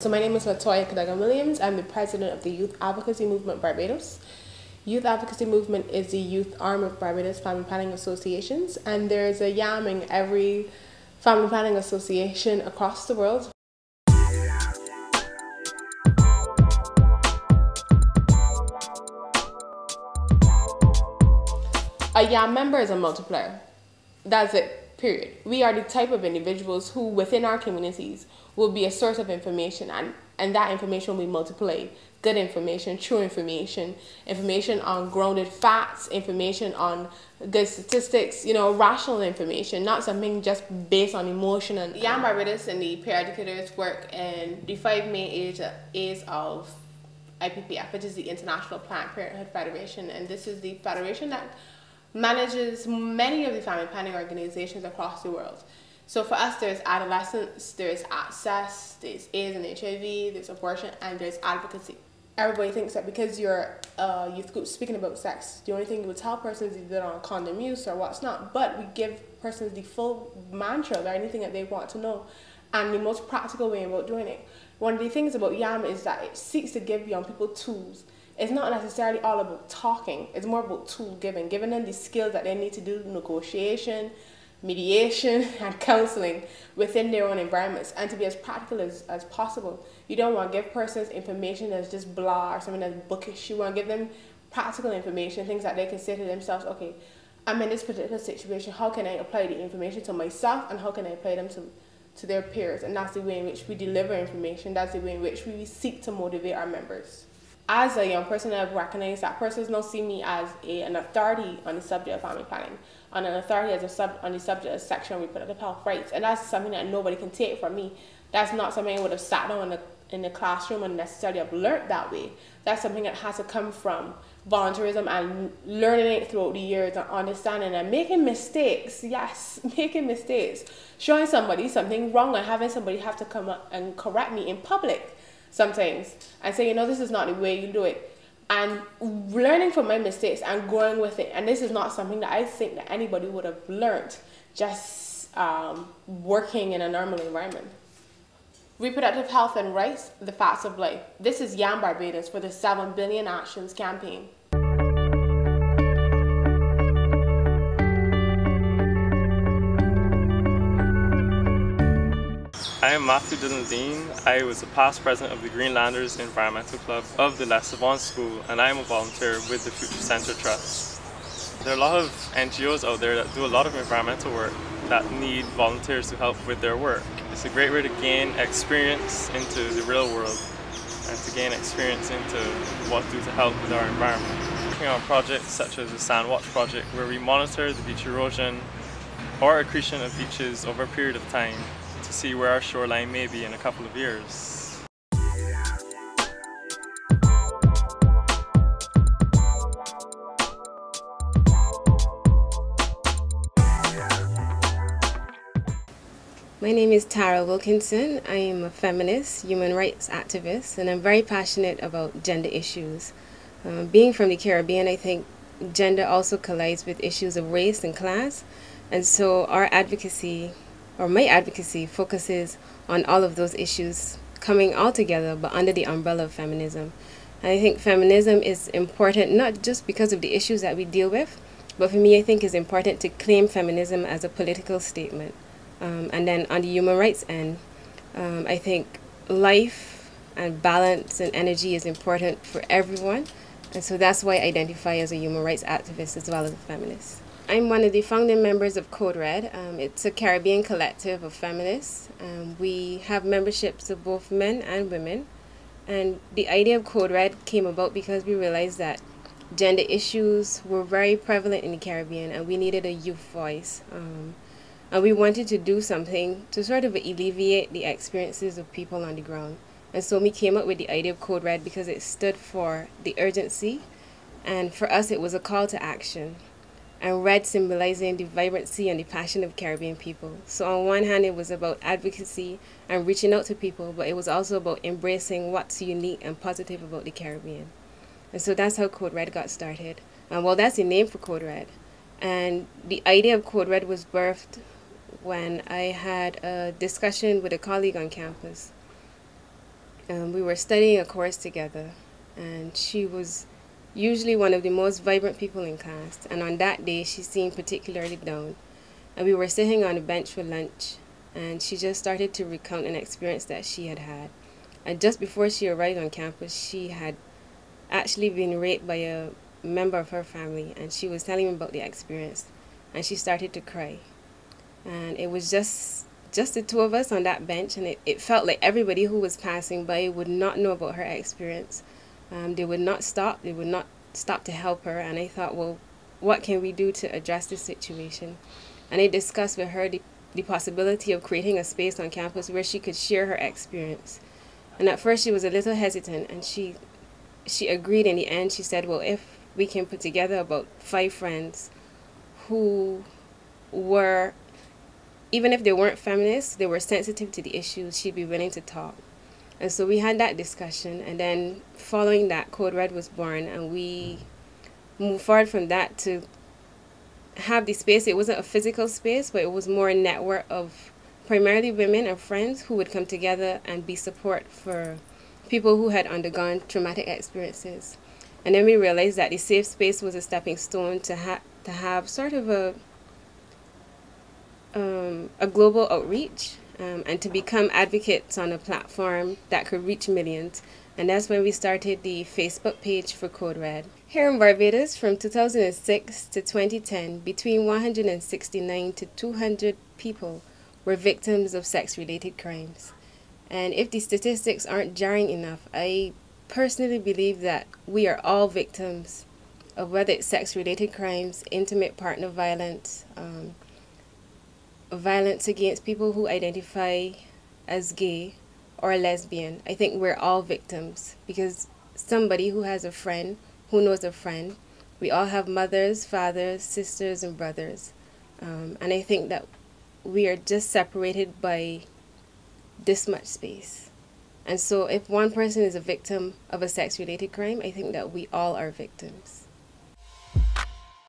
So my name is Latoya Cadogan-Williams. I'm the president of the Youth Advocacy Movement Barbados. Youth Advocacy Movement is the youth arm of Barbados Family Planning Associations, and there's a YAM in every family planning association across the world. A YAM member is a multiplier. That's it, period. We are the type of individuals who, within our communities, will be a source of information, and that information will be multiplied. Good information, true information, information on grounded facts, information on good statistics, rational information, not something just based on emotion. And YAM Barbados and the peer educators work in the 5 main A's of IPPF, which is the International Planned Parenthood Federation, and this is the federation that manages many of the family planning organizations across the world. So for us, there's adolescence, there's access, there's AIDS and HIV, there's abortion, and there's advocacy. Everybody thinks that because you're a youth group speaking about sex, the only thing you would tell persons is either on condom use or what's not, but we give persons the full mantra of anything that they want to know and the most practical way about doing it. One of the things about YAM is that it seeks to give young people tools. It's not necessarily all about talking, it's more about tool giving them the skills that they need to do negotiation, mediation, and counseling within their own environments, and to be as practical as possible. You don't want to give persons information that's just blah or something that's bookish. You want to give them practical information, things that they can say to themselves, okay, I'm in this particular situation, how can I apply the information to myself, and how can I apply them to their peers? And that's the way in which we deliver information, that's the way in which we seek to motivate our members. As a young person, I've recognized that persons don't see me as an authority on the subject of family planning, on an authority on the subject of sexual and reproductive health rights, and that's something that nobody can take from me. That's not something I would have sat down in the classroom and necessarily have learned that way. That's something that has to come from volunteerism and learning it throughout the years and understanding and making mistakes. Yes, making mistakes. Showing somebody something wrong and having somebody have to come up and correct me in public sometimes and say, this is not the way you do it. And learning from my mistakes and growing with it. And this is not something that I think that anybody would have learned just working in a normal environment. Reproductive health and rights, the facts of life. This is YAM Barbados for the 7 Billion Actions campaign. I am Matthew Dillon-Dean. I was a past president of the Greenlanders Environmental Club of the Les Savons School, and I am a volunteer with the Future Centre Trust. There are a lot of NGOs out there that do a lot of environmental work that need volunteers to help with their work. It's a great way to gain experience into the real world and to gain experience into what to do to help with our environment. Working on projects such as the Sand Watch project, where we monitor the beach erosion or accretion of beaches over a period of time to see where our shoreline may be in a couple of years. My name is Tara Wilkinson. I am a feminist, human rights activist, and I'm very passionate about gender issues. Being from the Caribbean, I think gender also collides with issues of race and class, and so our advocacy, or my advocacy, focuses on all of those issues coming all together but under the umbrella of feminism. And I think feminism is important not just because of the issues that we deal with, but for me I think it's important to claim feminism as a political statement. And then on the human rights end, I think life and balance and energy is important for everyone, and so that's why I identify as a human rights activist as well as a feminist. I'm one of the founding members of Code Red. It's a Caribbean collective of feminists. We have memberships of both men and women. And the idea of Code Red came about because we realized that gender issues were very prevalent in the Caribbean and we needed a youth voice. And we wanted to do something to sort of alleviate the experiences of people on the ground. And so we came up with the idea of Code Red because it stood for the urgency. And for us, it was a call to action. And red symbolizing the vibrancy and the passion of Caribbean people. So on one hand, it was about advocacy and reaching out to people, but it was also about embracing what's unique and positive about the Caribbean. And so that's how Code Red got started. Well, that's the name for Code Red. And the idea of Code Red was birthed when I had a discussion with a colleague on campus. We were studying a course together, and she was usually one of the most vibrant people in class. And on that day, she seemed particularly down. And we were sitting on a bench for lunch, and she just started to recount an experience that she had had. And just before she arrived on campus, she had actually been raped by a member of her family, and she was telling me about the experience, and she started to cry. And it was just the two of us on that bench, and it felt like everybody who was passing by would not know about her experience. They would not stop to help her. And I thought, well, what can we do to address this situation? And I discussed with her the possibility of creating a space on campus where she could share her experience. And at first she was a little hesitant, and she agreed in the end. She said, well, if we can put together about 5 friends who were, even if they weren't feminists, they were sensitive to the issues, she'd be willing to talk. And so we had that discussion, and then following that, Code Red was born, and we moved forward from that to have the space. It wasn't a physical space, but it was more a network of primarily women and friends who would come together and be support for people who had undergone traumatic experiences. And then we realized that the safe space was a stepping stone to have sort of a global outreach, and to become advocates on a platform that could reach millions. And that's when we started the Facebook page for Code Red. Here in Barbados, from 2006 to 2010, between 169 to 200 people were victims of sex-related crimes. And if the statistics aren't jarring enough, I personally believe that we are all victims of whether it's sex-related crimes, intimate partner violence, violence against people who identify as gay or lesbian. I think we're all victims, because somebody who has a friend who knows a friend, we all have mothers, fathers, sisters, and brothers. And I think that we are just separated by this much space. And so if one person is a victim of a sex-related crime, I think that we all are victims.